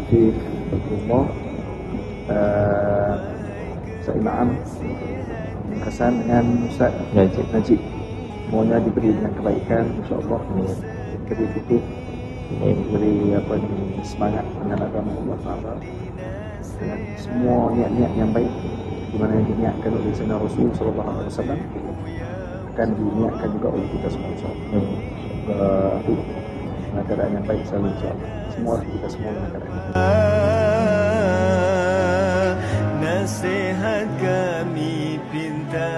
Afiq, Abdullah, Ustaz Imam Hasan dengan Ustaz Najib. Semuanya diberi dengan kebaikan, insya-Allah. Diberi tutup, diberi semangat dengan agama Allah Taala, dengan semua niat-niat yang baik di mana yang diniatkan oleh Sayyidina Rasul sallallahu alaihi wasallam akan diniatkan juga oleh kita semua, insya-Allah. Dengan keadaan yang baik selalu, insya-Allah. Semua kita semua dengan keadaan yang baik. Nasihat kami pinta